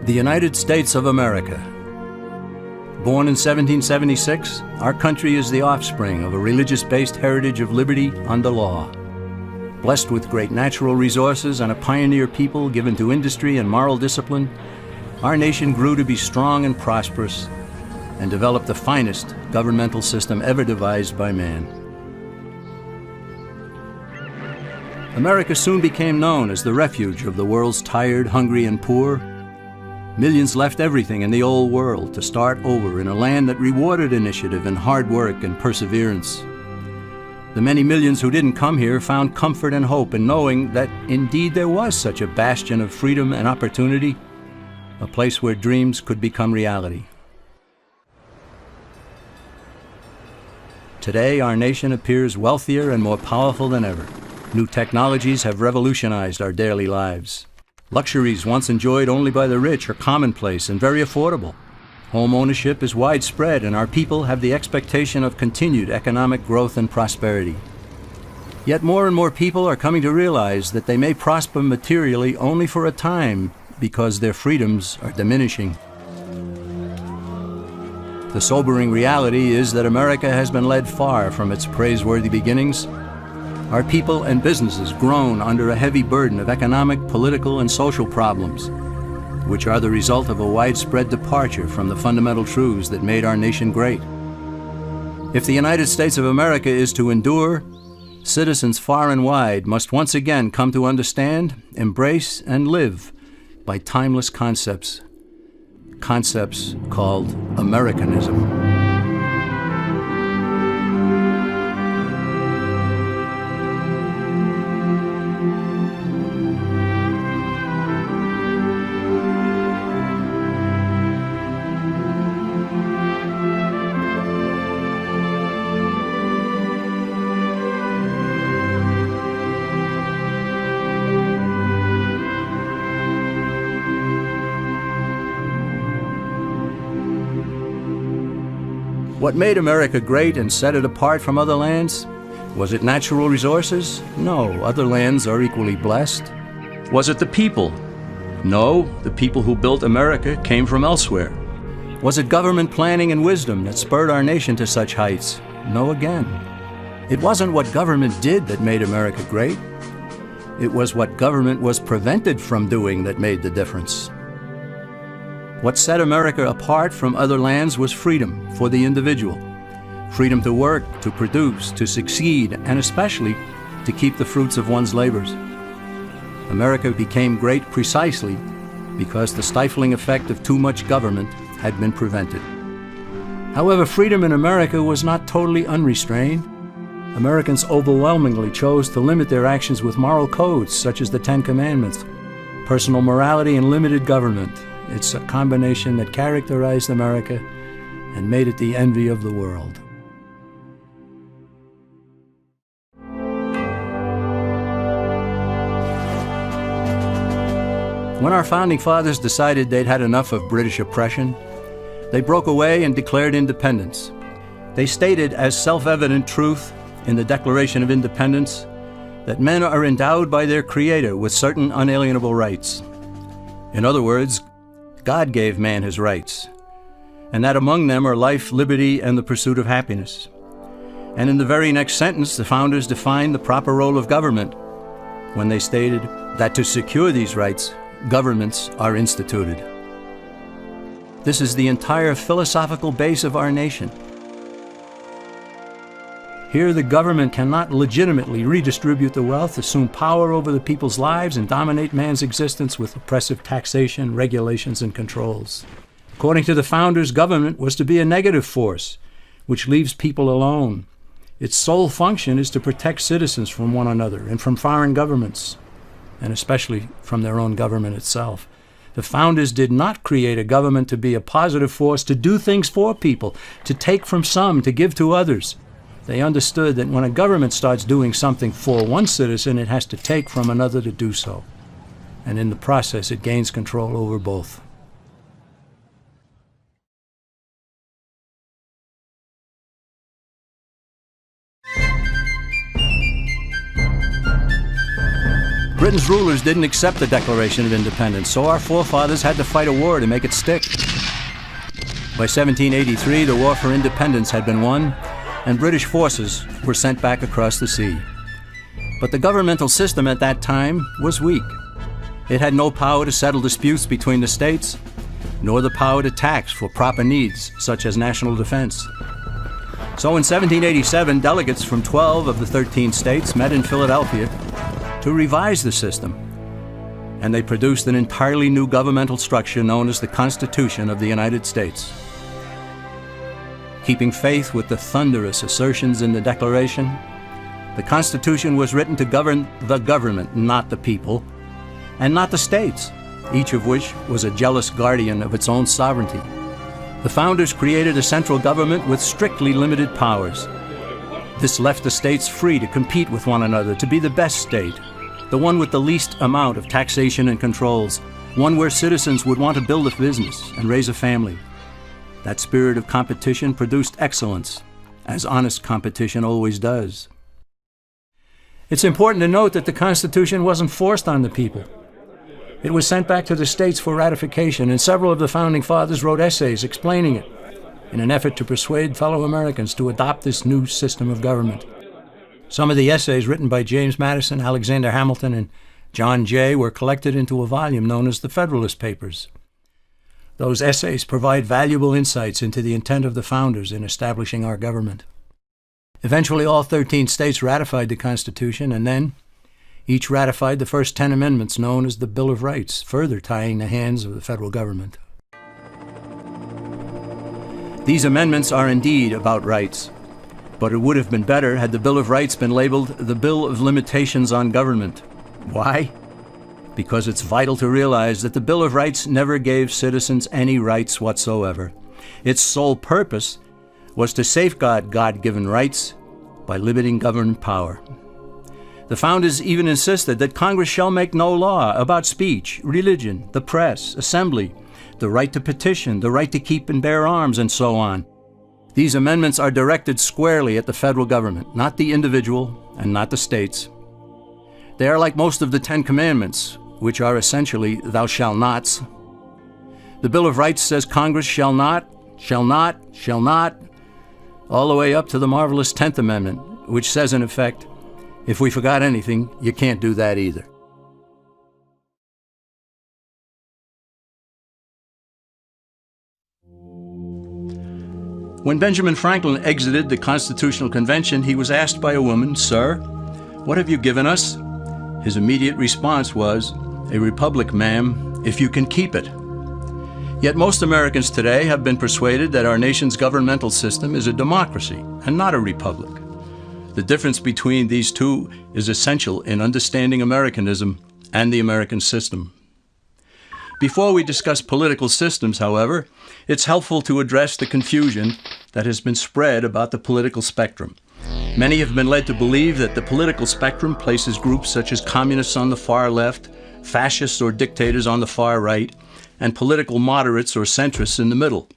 The United States of America. Born in 1776, our country is the offspring of a religious-based heritage of liberty under law. Blessed with great natural resources and a pioneer people given to industry and moral discipline, our nation grew to be strong and prosperous and developed the finest governmental system ever devised by man. America soon became known as the refuge of the world's tired, hungry, and poor. Millions left everything in the old world to start over in a land that rewarded initiative and hard work and perseverance. The many millions who didn't come here found comfort and hope in knowing that indeed there was such a bastion of freedom and opportunity, a place where dreams could become reality. Today, our nation appears wealthier and more powerful than ever. New technologies have revolutionized our daily lives. Luxuries once enjoyed only by the rich are commonplace and very affordable. Home ownership is widespread, and our people have the expectation of continued economic growth and prosperity. Yet more and more people are coming to realize that they may prosper materially only for a time because their freedoms are diminishing. The sobering reality is that America has been led far from its praiseworthy beginnings. Our people and businesses groan under a heavy burden of economic, political, and social problems, which are the result of a widespread departure from the fundamental truths that made our nation great. If the United States of America is to endure, citizens far and wide must once again come to understand, embrace, and live by timeless concepts called Americanism. What made America great and set it apart from other lands? Was it natural resources? No, other lands are equally blessed. Was it the people? No, the people who built America came from elsewhere. Was it government planning and wisdom that spurred our nation to such heights? No again. It wasn't what government did that made America great. It was what government was prevented from doing that made the difference. What set America apart from other lands was freedom for the individual. Freedom to work, to produce, to succeed, and especially to keep the fruits of one's labors. America became great precisely because the stifling effect of too much government had been prevented. However, freedom in America was not totally unrestrained. Americans overwhelmingly chose to limit their actions with moral codes such as the Ten Commandments, personal morality, and limited government. It's a combination that characterized America and made it the envy of the world. When our founding fathers decided they'd had enough of British oppression, they broke away and declared independence. They stated as self-evident truth in the Declaration of Independence that men are endowed by their Creator with certain unalienable rights. In other words, God gave man his rights, and that among them are life, liberty, and the pursuit of happiness. And in the very next sentence, the founders defined the proper role of government when they stated that to secure these rights, governments are instituted. This is the entire philosophical base of our nation. Here, the government cannot legitimately redistribute the wealth, assume power over the people's lives, and dominate man's existence with oppressive taxation, regulations, and controls. According to the founders, government was to be a negative force, which leaves people alone. Its sole function is to protect citizens from one another and from foreign governments, and especially from their own government itself. The founders did not create a government to be a positive force, to do things for people, to take from some, to give to others. They understood that when a government starts doing something for one citizen, it has to take from another to do so. And in the process, it gains control over both. Britain's rulers didn't accept the Declaration of Independence, so our forefathers had to fight a war to make it stick. By 1783, the War for Independence had been won, and British forces were sent back across the sea. But the governmental system at that time was weak. It had no power to settle disputes between the states, nor the power to tax for proper needs, such as national defense. So in 1787, delegates from 12 of the 13 states met in Philadelphia to revise the system, and they produced an entirely new governmental structure known as the Constitution of the United States. Keeping faith with the thunderous assertions in the Declaration, the Constitution was written to govern the government, not the people, and not the states, each of which was a jealous guardian of its own sovereignty. The founders created a central government with strictly limited powers. This left the states free to compete with one another to be the best state, the one with the least amount of taxation and controls, one where citizens would want to build a business and raise a family. That spirit of competition produced excellence, as honest competition always does. It's important to note that the Constitution wasn't forced on the people. It was sent back to the states for ratification, and several of the Founding Fathers wrote essays explaining it in an effort to persuade fellow Americans to adopt this new system of government. Some of the essays written by James Madison, Alexander Hamilton, and John Jay were collected into a volume known as the Federalist Papers. Those essays provide valuable insights into the intent of the founders in establishing our government. Eventually, all 13 states ratified the Constitution, and then each ratified the first 10 amendments known as the Bill of Rights, further tying the hands of the federal government. These amendments are indeed about rights, but it would have been better had the Bill of Rights been labeled the Bill of Limitations on Government. Why? Because it's vital to realize that the Bill of Rights never gave citizens any rights whatsoever. Its sole purpose was to safeguard God-given rights by limiting government power. The founders even insisted that Congress shall make no law about speech, religion, the press, assembly, the right to petition, the right to keep and bear arms, and so on. These amendments are directed squarely at the federal government, not the individual and not the states. They are like most of the 10 Commandments, which are essentially thou shalt nots. The Bill of Rights says Congress shall not, all the way up to the marvelous 10th Amendment, which says in effect, if we forgot anything, you can't do that either. When Benjamin Franklin exited the Constitutional Convention, he was asked by a woman, "Sir, what have you given us?" His immediate response was, "A republic, ma'am, if you can keep it." Yet most Americans today have been persuaded that our nation's governmental system is a democracy and not a republic. The difference between these two is essential in understanding Americanism and the American system. Before we discuss political systems, however, it's helpful to address the confusion that has been spread about the political spectrum. Many have been led to believe that the political spectrum places groups such as communists on the far left, fascists or dictators on the far right, and political moderates or centrists in the middle.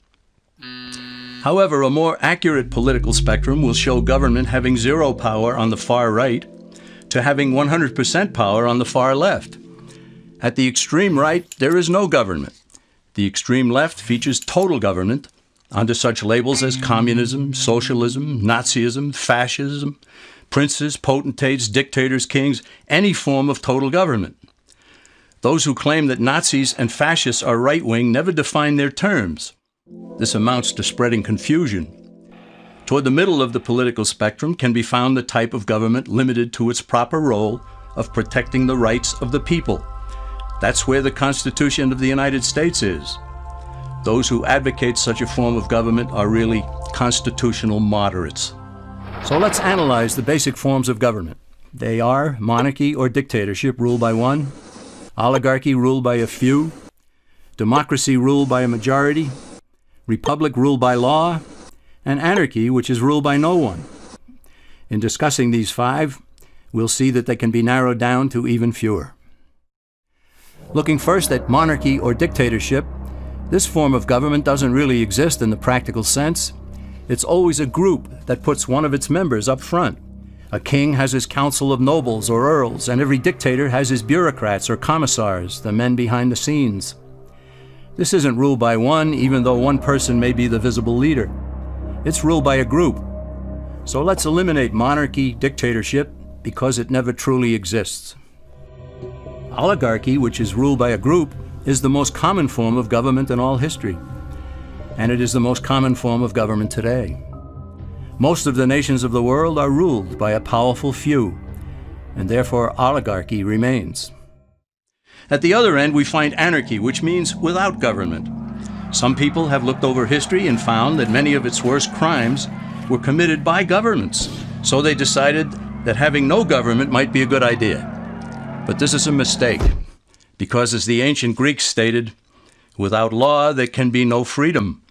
However, a more accurate political spectrum will show government having 0 power on the far right to having 100% power on the far left. At the extreme right, there is no government. The extreme left features total government under such labels as communism, socialism, Nazism, fascism, princes, potentates, dictators, kings, any form of total government. Those who claim that Nazis and fascists are right-wing never define their terms. This amounts to spreading confusion. Toward the middle of the political spectrum can be found the type of government limited to its proper role of protecting the rights of the people. That's where the Constitution of the United States is. Those who advocate such a form of government are really constitutional moderates. So let's analyze the basic forms of government. They are monarchy or dictatorship ruled by one, oligarchy ruled by a few, democracy ruled by a majority, republic ruled by law, and anarchy, which is ruled by no one. In discussing these 5, we'll see that they can be narrowed down to even fewer. Looking first at monarchy or dictatorship, this form of government doesn't really exist in the practical sense. It's always a group that puts one of its members up front, A king has his council of nobles or earls, and every dictator has his bureaucrats or commissars, the men behind the scenes. This isn't ruled by one, even though one person may be the visible leader. It's ruled by a group. So let's eliminate monarchy, dictatorship, because it never truly exists. Oligarchy, which is ruled by a group, is the most common form of government in all history. And it is the most common form of government today. Most of the nations of the world are ruled by a powerful few, and therefore oligarchy remains. At the other end, we find anarchy, which means without government. Some people have looked over history and found that many of its worst crimes were committed by governments, so they decided that having no government might be a good idea. But this is a mistake, because as the ancient Greeks stated, without law there can be no freedom.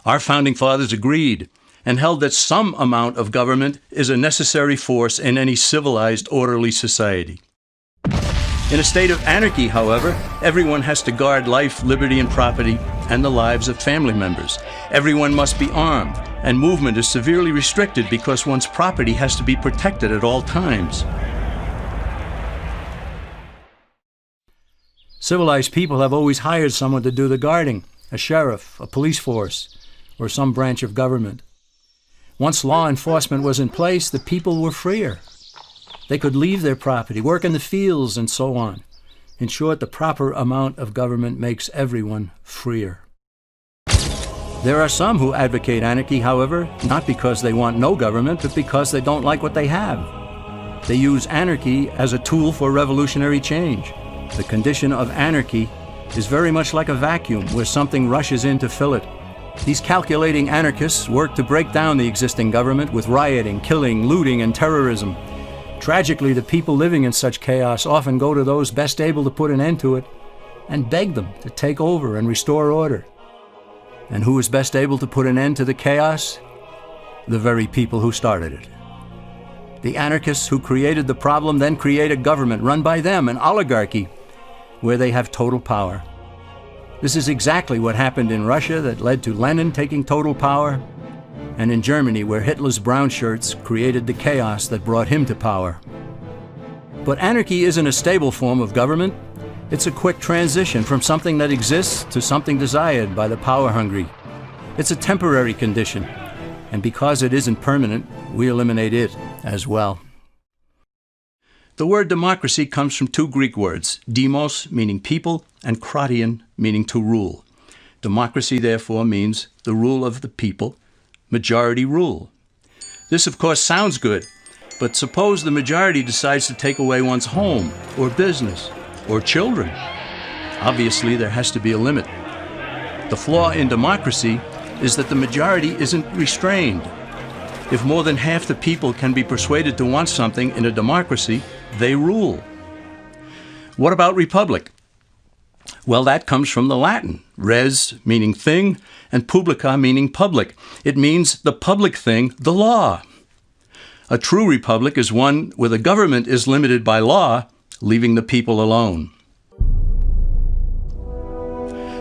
Our founding fathers agreed and held that some amount of government is a necessary force in any civilized, orderly society. In a state of anarchy, however, everyone has to guard life, liberty, and property, and the lives of family members. Everyone must be armed, and movement is severely restricted because one's property has to be protected at all times. Civilized people have always hired someone to do the guarding, a sheriff, a police force, or some branch of government. Once law enforcement was in place, the people were freer. They could leave their property, work in the fields, and so on. In short, the proper amount of government makes everyone freer. There are some who advocate anarchy, however, not because they want no government, but because they don't like what they have. They use anarchy as a tool for revolutionary change. The condition of anarchy is very much like a vacuum where something rushes in to fill it. These calculating anarchists work to break down the existing government with rioting, killing, looting, and terrorism. Tragically, the people living in such chaos often go to those best able to put an end to it and beg them to take over and restore order. And who is best able to put an end to the chaos? The very people who started it. The anarchists who created the problem then create a government run by them, an oligarchy, where they have total power. This is exactly what happened in Russia that led to Lenin taking total power, and in Germany where Hitler's brown shirts created the chaos that brought him to power. But anarchy isn't a stable form of government. It's a quick transition from something that exists to something desired by the power-hungry. It's a temporary condition, and because it isn't permanent, we eliminate it as well. The word democracy comes from two Greek words, demos, meaning people, and kratein, meaning to rule. Democracy, therefore, means the rule of the people, majority rule. This, of course, sounds good, but suppose the majority decides to take away one's home, or business, or children. Obviously, there has to be a limit. The flaw in democracy is that the majority isn't restrained. If more than half the people can be persuaded to want something in a democracy, they rule. What about republic? Well, that comes from the Latin, res meaning thing, and publica meaning public. It means the public thing, the law. A true republic is one where the government is limited by law, leaving the people alone.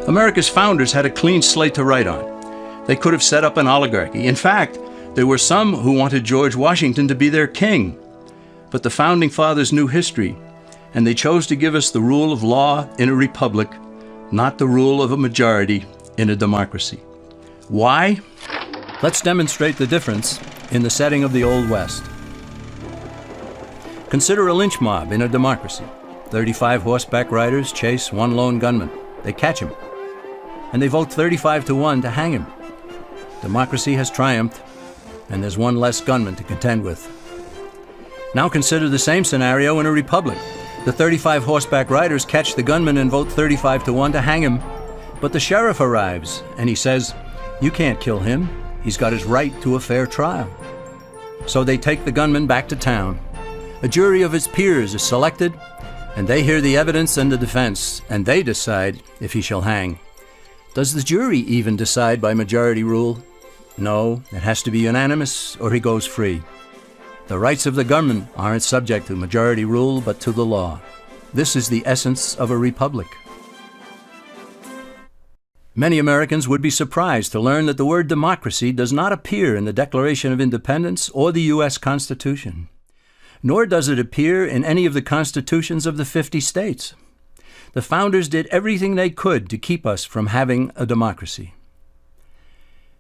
America's founders had a clean slate to write on. They could have set up an oligarchy. In fact, there were some who wanted George Washington to be their king. But the founding fathers knew history, and they chose to give us the rule of law in a republic, not the rule of a majority in a democracy. Why? Let's demonstrate the difference in the setting of the Old West. Consider a lynch mob in a democracy. 35 horseback riders chase one lone gunman. They catch him, and they vote 35-1 to hang him. Democracy has triumphed, and there's one less gunman to contend with. Now consider the same scenario in a republic. The 35 horseback riders catch the gunman and vote 35-1 to hang him. But the sheriff arrives, and he says, "You can't kill him. He's got his right to a fair trial." So they take the gunman back to town. A jury of his peers is selected, and they hear the evidence and the defense, and they decide if he shall hang. Does the jury even decide by majority rule? No, it has to be unanimous, or he goes free. The rights of the gunman aren't subject to majority rule, but to the law. This is the essence of a republic. Many Americans would be surprised to learn that the word democracy does not appear in the Declaration of Independence or the U.S. Constitution, nor does it appear in any of the constitutions of the 50 states. The founders did everything they could to keep us from having a democracy.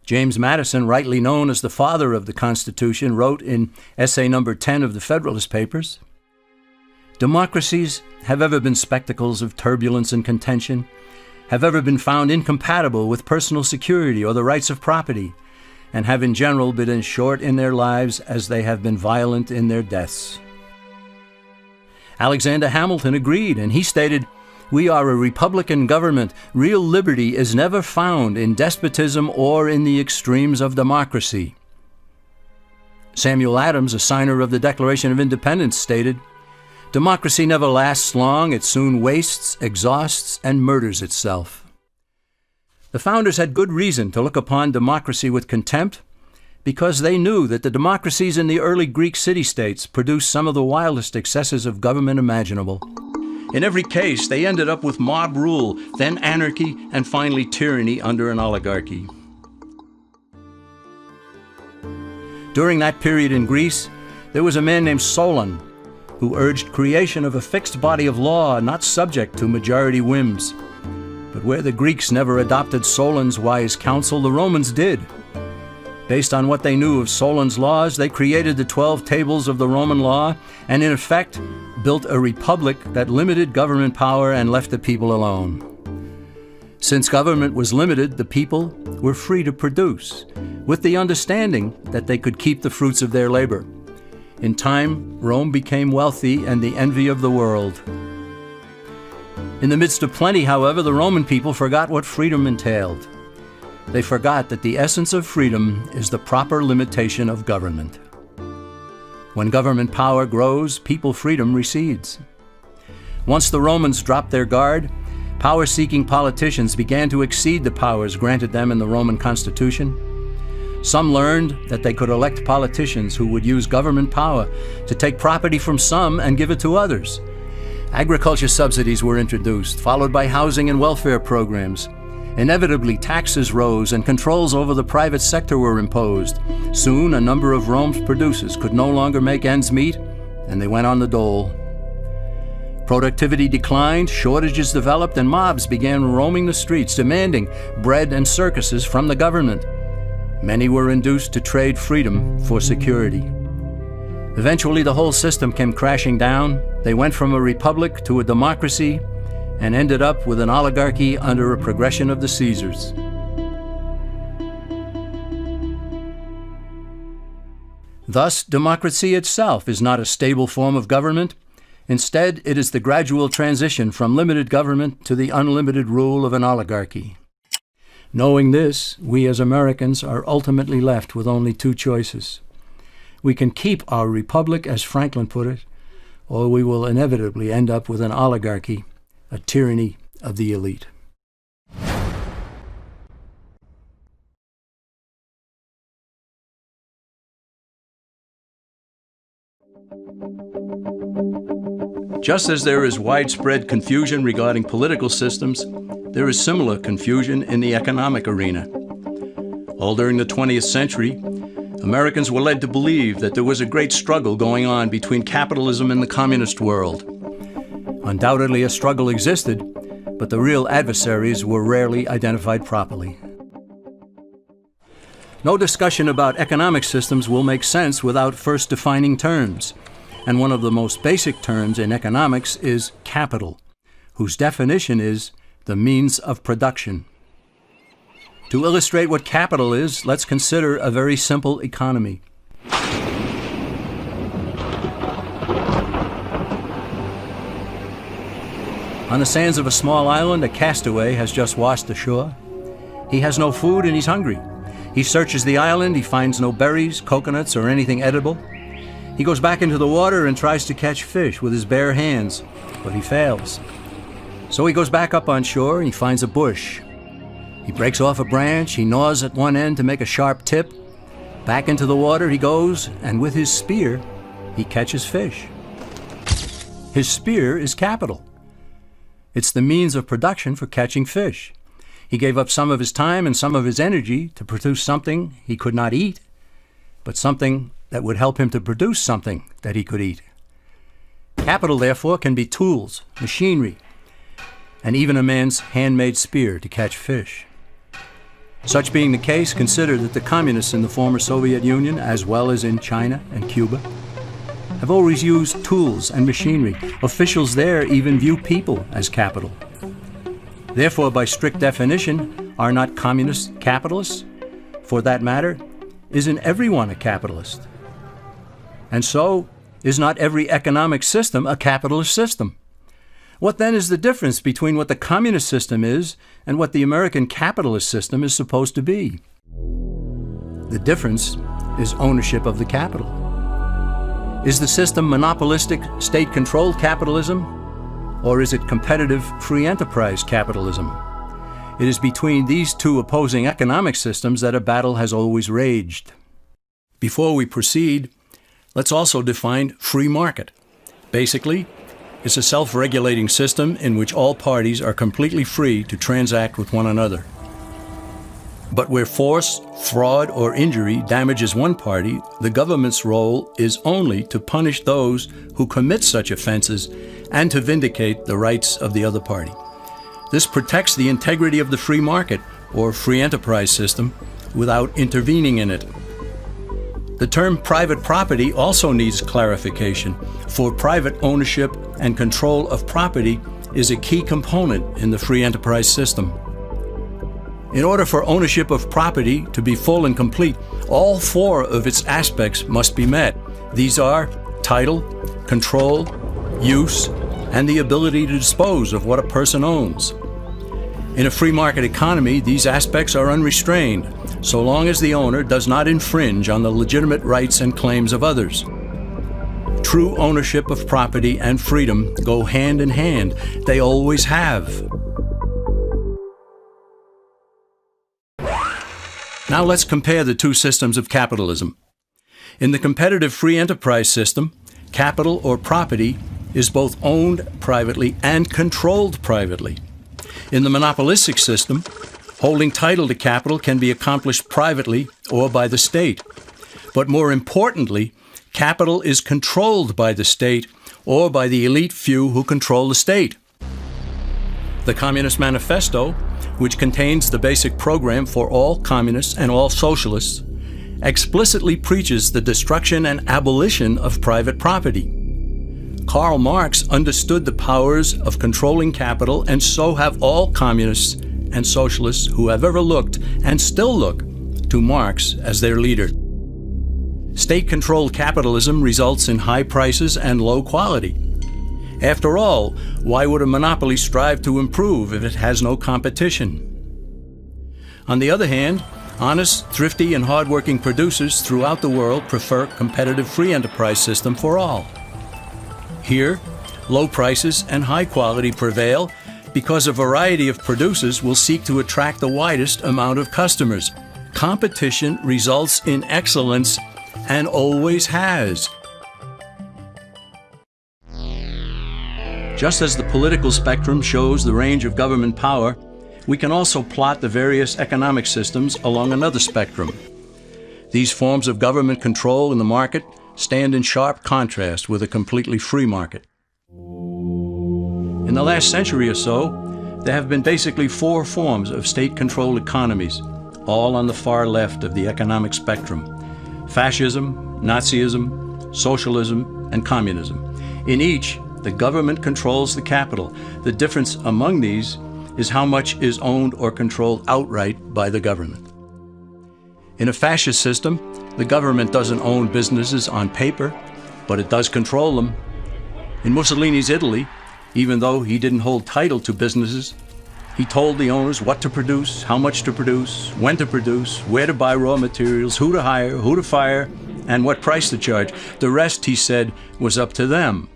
James Madison, rightly known as the father of the Constitution, wrote in essay number 10 of the Federalist Papers, "Democracies have ever been spectacles of turbulence and contention, have ever been found incompatible with personal security or the rights of property, and have in general been as short in their lives as they have been violent in their deaths." Alexander Hamilton agreed, and he stated, "We are a republican government. Real liberty is never found in despotism or in the extremes of democracy." Samuel Adams, a signer of the Declaration of Independence, stated, "Democracy never lasts long. It soon wastes, exhausts, and murders itself." The founders had good reason to look upon democracy with contempt because they knew that the democracies in the early Greek city-states produced some of the wildest excesses of government imaginable. In every case, they ended up with mob rule, then anarchy, and finally tyranny under an oligarchy. During that period in Greece, there was a man named Solon, who urged creation of a fixed body of law not subject to majority whims. But where the Greeks never adopted Solon's wise counsel, the Romans did. Based on what they knew of Solon's laws, they created the 12 tables of the Roman law and, in effect, built a republic that limited government power and left the people alone. Since government was limited, the people were free to produce, with the understanding that they could keep the fruits of their labor. In time, Rome became wealthy and the envy of the world. In the midst of plenty, however, the Roman people forgot what freedom entailed. They forgot that the essence of freedom is the proper limitation of government. When government power grows, people freedom recedes. Once the Romans dropped their guard, power-seeking politicians began to exceed the powers granted them in the Roman Constitution. Some learned that they could elect politicians who would use government power to take property from some and give it to others. Agriculture subsidies were introduced, followed by housing and welfare programs. Inevitably, taxes rose and controls over the private sector were imposed. Soon, a number of Rome's producers could no longer make ends meet, and they went on the dole. Productivity declined, shortages developed, and mobs began roaming the streets, demanding bread and circuses from the government. Many were induced to trade freedom for security. Eventually, the whole system came crashing down. They went from a republic to a democracy and ended up with an oligarchy under a progression of the Caesars. Thus, democracy itself is not a stable form of government. Instead, it is the gradual transition from limited government to the unlimited rule of an oligarchy. Knowing this, we as Americans are ultimately left with only two choices. We can keep our republic, as Franklin put it, or we will inevitably end up with an oligarchy, a tyranny of the elite. Just as there is widespread confusion regarding political systems, there is similar confusion in the economic arena. All during the 20th century, Americans were led to believe that there was a great struggle going on between capitalism and the communist world. Undoubtedly, a struggle existed, but the real adversaries were rarely identified properly. No discussion about economic systems will make sense without first defining terms. And one of the most basic terms in economics is capital, whose definition is the means of production. To illustrate what capital is, let's consider a very simple economy. On the sands of a small island, a castaway has just washed ashore. He has no food and he's hungry. He searches the island, he finds no berries, coconuts, or anything edible. He goes back into the water and tries to catch fish with his bare hands, but he fails. So he goes back up on shore and he finds a bush. He breaks off a branch, he gnaws at one end to make a sharp tip. Back into the water he goes, and with his spear, he catches fish. His spear is capital. It's the means of production for catching fish. He gave up some of his time and some of his energy to produce something he could not eat, but something that would help him to produce something that he could eat. Capital, therefore, can be tools, machinery, and even a man's handmade spear to catch fish. Such being the case, consider that the communists in the former Soviet Union, as well as in China and Cuba, have always used tools and machinery. Officials there even view people as capital. Therefore, by strict definition, are not communists capitalists? For that matter, isn't everyone a capitalist? And so, is not every economic system a capitalist system? What then is the difference between what the communist system is and what the American capitalist system is supposed to be? The difference is ownership of the capital. Is the system monopolistic, state-controlled capitalism, or is it competitive, free enterprise capitalism? It is between these two opposing economic systems that a battle has always raged. Before we proceed, let's also define free market. Basically, it's a self-regulating system in which all parties are completely free to transact with one another. But where force, fraud, or injury damages one party, the government's role is only to punish those who commit such offenses and to vindicate the rights of the other party. This protects the integrity of the free market, or free enterprise system, without intervening in it. The term private property also needs clarification, for private ownership and control of property is a key component in the free enterprise system. In order for ownership of property to be full and complete, all four of its aspects must be met. These are title, control, use, and the ability to dispose of what a person owns. In a free market economy, these aspects are unrestrained, so long as the owner does not infringe on the legitimate rights and claims of others. True ownership of property and freedom go hand in hand. They always have. Now let's compare the two systems of capitalism. In the competitive free enterprise system, capital or property is both owned privately and controlled privately. In the monopolistic system, holding title to capital can be accomplished privately or by the state. But more importantly, capital is controlled by the state or by the elite few who control the state. The Communist Manifesto, which contains the basic program for all communists and all socialists, explicitly preaches the destruction and abolition of private property. Karl Marx understood the powers of controlling capital, and so have all communists and socialists who have ever looked and still look to Marx as their leader. State-controlled capitalism results in high prices and low quality. After all, why would a monopoly strive to improve if it has no competition? On the other hand, honest, thrifty, and hardworking producers throughout the world prefer a competitive free enterprise system for all. Here, low prices and high quality prevail because a variety of producers will seek to attract the widest amount of customers. Competition results in excellence and always has. Just as the political spectrum shows the range of government power, we can also plot the various economic systems along another spectrum. These forms of government control in the market stand in sharp contrast with a completely free market. In the last century or so, there have been basically four forms of state-controlled economies, all on the far left of the economic spectrum: fascism, Nazism, socialism, and communism. In each, the government controls the capital. The difference among these is how much is owned or controlled outright by the government. In a fascist system, the government doesn't own businesses on paper, but it does control them. In Mussolini's Italy, even though he didn't hold title to businesses, he told the owners what to produce, how much to produce, when to produce, where to buy raw materials, who to hire, who to fire, and what price to charge. The rest, he said, was up to them.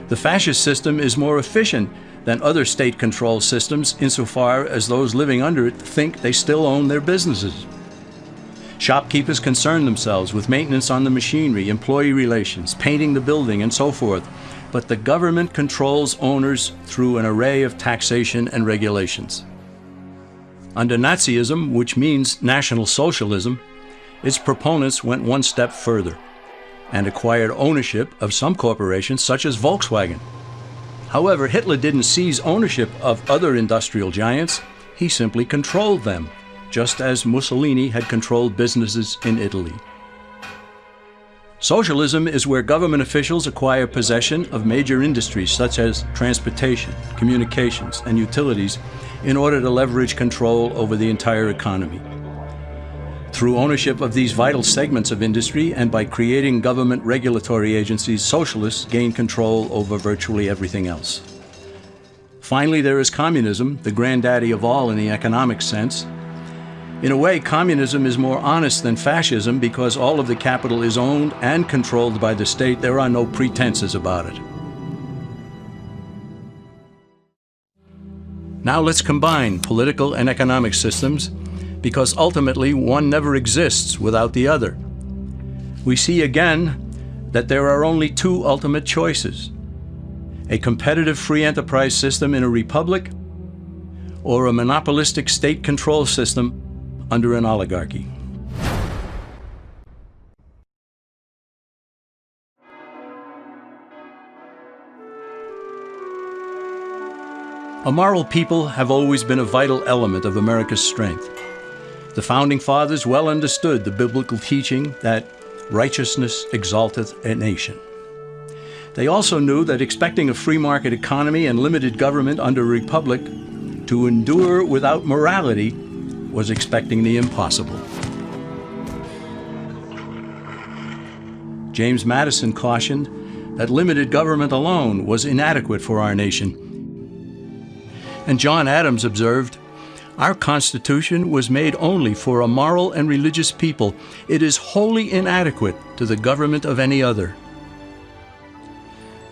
The fascist system is more efficient than other state-controlled systems insofar as those living under it think they still own their businesses. Shopkeepers concern themselves with maintenance on the machinery, employee relations, painting the building, and so forth. But the government controls owners through an array of taxation and regulations. Under Nazism, which means National Socialism, its proponents went one step further and acquired ownership of some corporations such as Volkswagen. However, Hitler didn't seize ownership of other industrial giants, he simply controlled them, just as Mussolini had controlled businesses in Italy. Socialism is where government officials acquire possession of major industries such as transportation, communications, and utilities in order to leverage control over the entire economy. Through ownership of these vital segments of industry and by creating government regulatory agencies, socialists gain control over virtually everything else. Finally, there is communism, the granddaddy of all in the economic sense. In a way, communism is more honest than fascism because all of the capital is owned and controlled by the state. There are no pretenses about it. Now let's combine political and economic systems, because ultimately one never exists without the other. We see again that there are only two ultimate choices: a competitive free enterprise system in a republic, or a monopolistic state control system under an oligarchy. A moral people have always been a vital element of America's strength. The Founding Fathers well understood the biblical teaching that righteousness exalteth a nation. They also knew that expecting a free market economy and limited government under a republic to endure without morality was expecting the impossible. James Madison cautioned that limited government alone was inadequate for our nation. And John Adams observed, "Our Constitution was made only for a moral and religious people. It is wholly inadequate to the government of any other."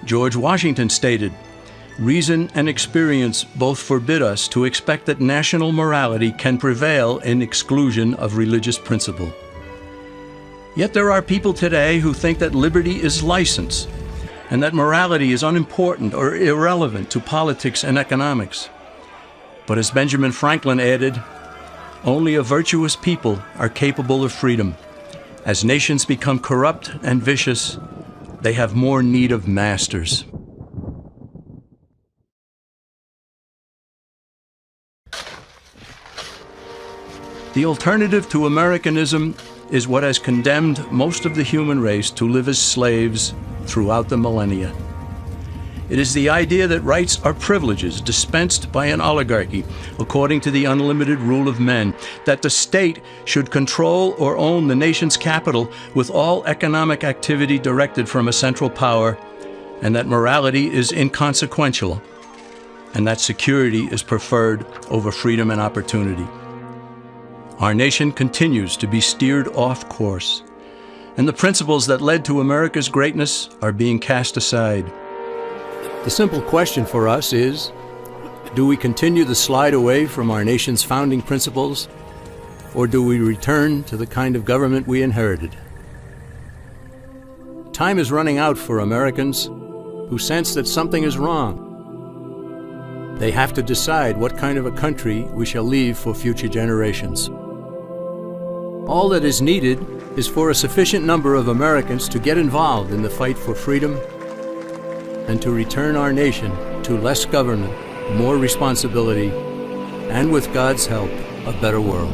George Washington stated, "Reason and experience both forbid us to expect that national morality can prevail in exclusion of religious principle." Yet there are people today who think that liberty is license and that morality is unimportant or irrelevant to politics and economics. But as Benjamin Franklin added, only a virtuous people are capable of freedom. As nations become corrupt and vicious, they have more need of masters. The alternative to Americanism is what has condemned most of the human race to live as slaves throughout the millennia. It is the idea that rights are privileges dispensed by an oligarchy according to the unlimited rule of men, that the state should control or own the nation's capital with all economic activity directed from a central power, and that morality is inconsequential, and that security is preferred over freedom and opportunity. Our nation continues to be steered off course, and the principles that led to America's greatness are being cast aside. The simple question for us is, do we continue the slide away from our nation's founding principles, or do we return to the kind of government we inherited? Time is running out for Americans who sense that something is wrong. They have to decide what kind of a country we shall leave for future generations. All that is needed is for a sufficient number of Americans to get involved in the fight for freedom and to return our nation to less government, more responsibility, and with God's help, a better world.